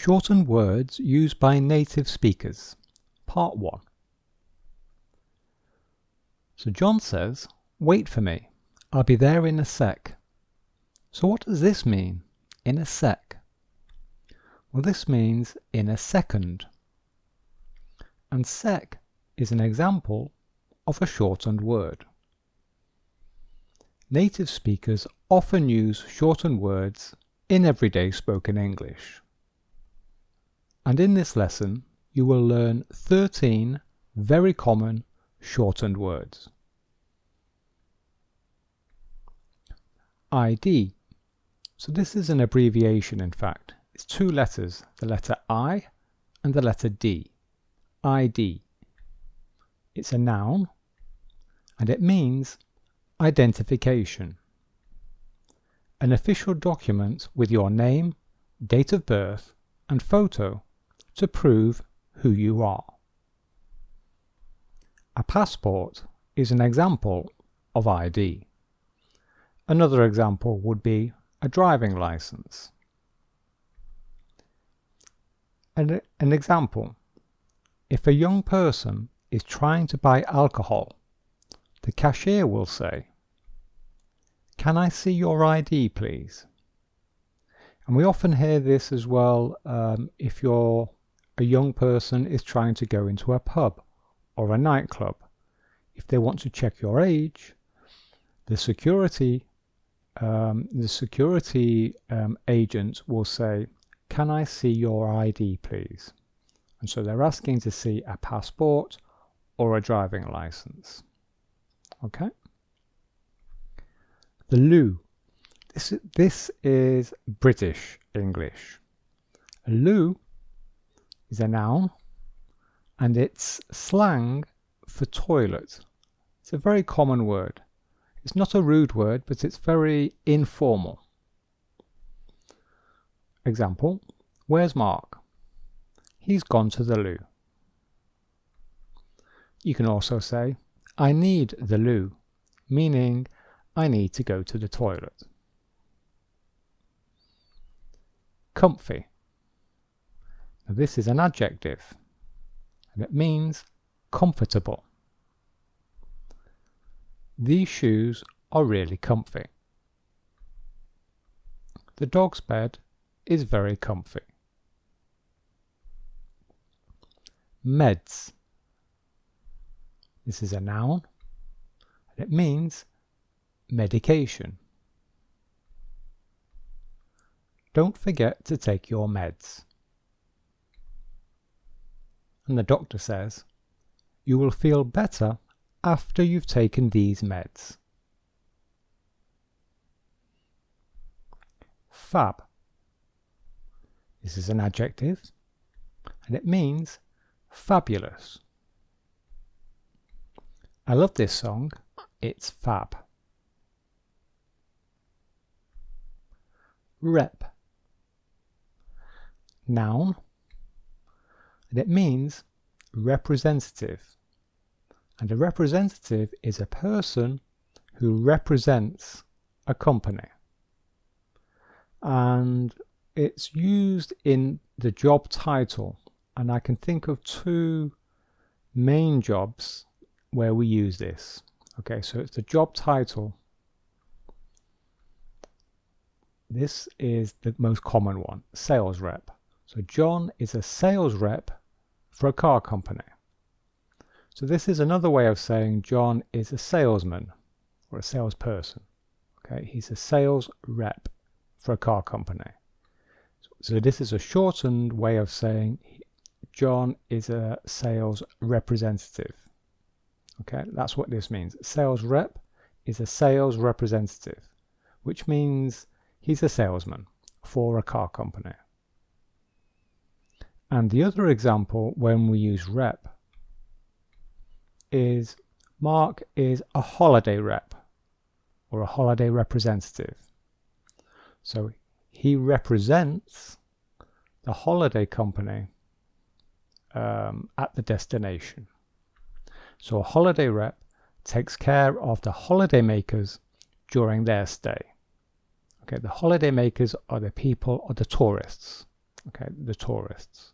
Shortened words used by native speakers, Part 1. So John says, "Wait for me, I'll be there in a sec." So what does this mean, in a sec? Well, this means in a second. And sec is an example of a shortened word. Native speakers often use shortened words in everyday spoken English. And in this lesson, you will learn 13 very common shortened words. ID. So this is an abbreviation, in fact. It's two letters, the letter I and the letter D. ID. It's a noun and it means identification. An official document with your name, date of birth and photo to prove who you are. A passport is an example of ID. Another example would be a driving license. An example: if a young person is trying to buy alcohol, the cashier will say, "Can I see your ID, please?" And we often hear this as well if a young person is trying to go into a pub or a nightclub. If they want to check your age, the security agent will say, "Can I see your ID, please?" And so they're asking to see a passport or a driving license. Okay? The loo. This is British English. A loo is a noun and it's slang for toilet. It's a very common word. It's not a rude word, but it's very informal. Example: where's Mark? He's gone to the loo. You can also say, "I need the loo," meaning I need to go to the toilet. Comfy. Now this is an adjective and it means comfortable. These shoes are really comfy. The dog's bed is very comfy. Meds. This is a noun and it means medication. Don't forget to take your meds. And the doctor says, "You will feel better after you've taken these meds." Fab. This is an adjective and it means fabulous. I love this song. It's fab. Rep. Noun and it means representative. And a representative is a person who represents a company. And it's used in the job title. And I can think of two main jobs where we use this. Okay, so it's the job title. This is the most common one, sales rep. So John is a sales rep for a car company. So this is another way of saying John is a salesman or a salesperson. Okay, he's a sales rep for a car company. So this is a shortened way of saying John is a sales representative. Okay, that's what this means. Sales rep is a sales representative, which means he's a salesman for a car company. And the other example when we use rep is Mark is a holiday rep or a holiday representative. So he represents the holiday company at the destination. So a holiday rep takes care of the holiday makers during their stay. Okay, the holiday makers are the people, or the tourists. okay, the tourists,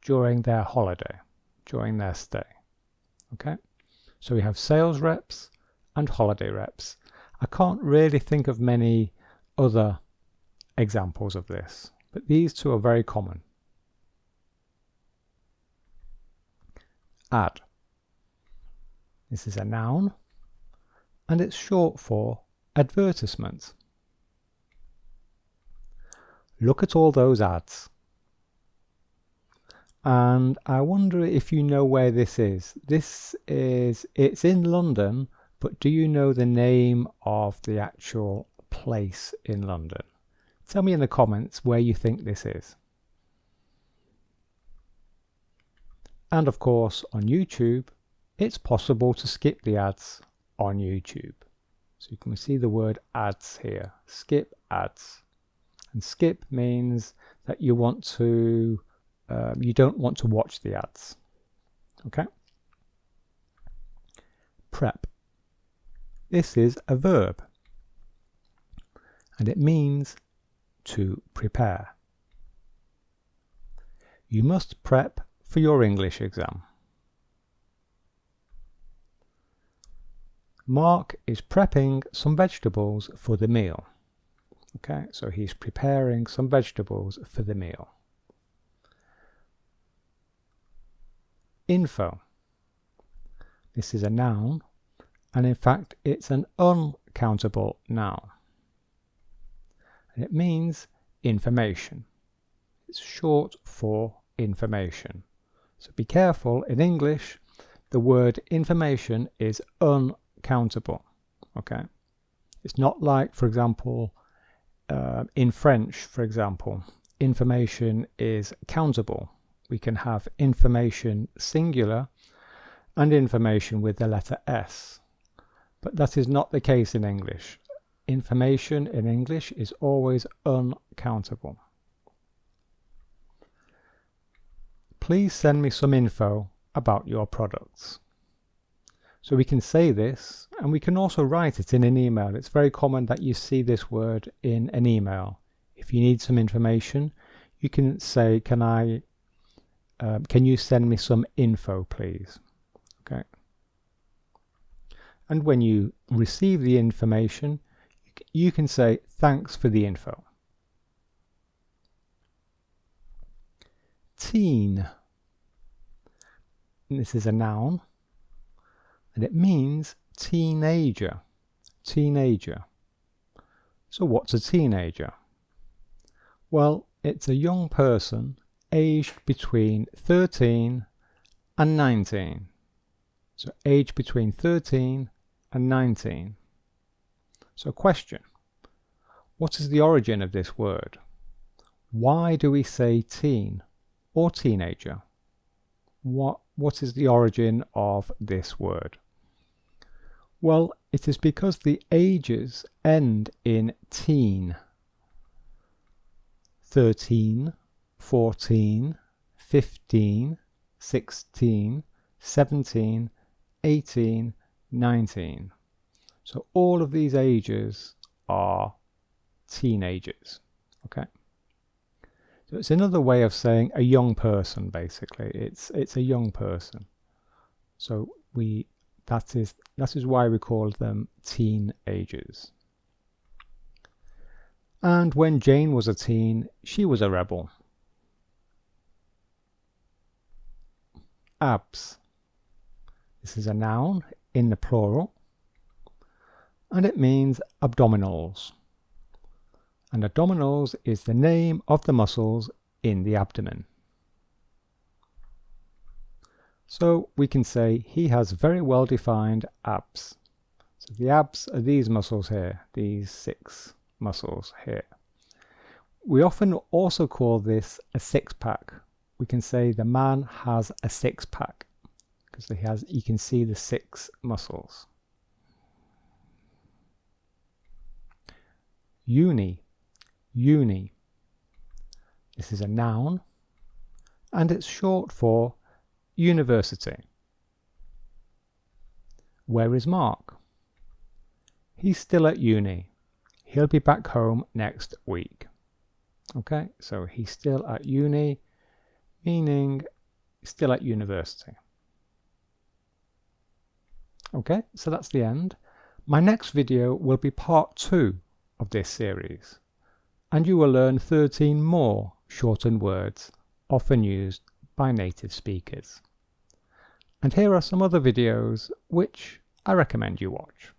during their holiday, during their stay. Okay, so we have sales reps and holiday reps. I can't really think of many other examples of this, but these two are very common. Ad. This is a noun, and it's short for advertisement. Look at all those ads. And I wonder if you know where this is. It's in London, but do you know the name of the actual place in London? Tell me in the comments where you think this is. And of course, on YouTube, it's possible to skip the ads on YouTube. So you can see the word ads here, skip ads. And skip means that you want to, you don't want to watch the ads. Okay. Prep. This is a verb, and it means to prepare. You must prep for your English exam. Mark is prepping some vegetables for the meal. Okay, so he's preparing some vegetables for the meal. Info. This is a noun, and in fact it's an uncountable noun. And it means information. It's short for information. So be careful, in English the word information is uncountable. Okay, it's not like, for example, in French, for example, information is countable. We can have information singular and information with the letter S. But that is not the case in English. Information in English is always uncountable. Please send me some info about your products. So we can say this, and we can also write it in an email. It's very common that you see this word in an email. If you need some information, you can say, can you send me some info, please? Okay. And when you receive the information, you can say, thanks for the info. Teen. And this is a noun, and it means teenager. Teenager. So what's a teenager? Well, it's a young person aged between 13 and 19. So aged between 13 and 19. So question, what is the origin of this word? Why do we say teen or teenager? What is the origin of this word? Well, it is because the ages end in teen. 13, 14, 15, 16, 17, 18, 19. So all of these ages are teenagers. Okay. So it's another way of saying a young person, basically. It's a young person. So that is why we call them teenagers. And when Jane was a teen, she was a rebel. Abs. This is a noun in the plural, and it means abdominals. And abdominals is the name of the muscles in the abdomen. So we can say he has very well defined abs. So the abs are these muscles here, these 6 muscles here. We often also call this a six-pack. We can say the man has a six-pack because you can see the 6 muscles. Uni. Uni. This is a noun, and it's short for university. Where is Mark? He's still at uni. He'll be back home next week. Okay, so he's still at uni, meaning still at university. Okay, so that's the end. My next video will be part 2 of this series, and you will learn 13 more shortened words often used by native speakers. And here are some other videos which I recommend you watch.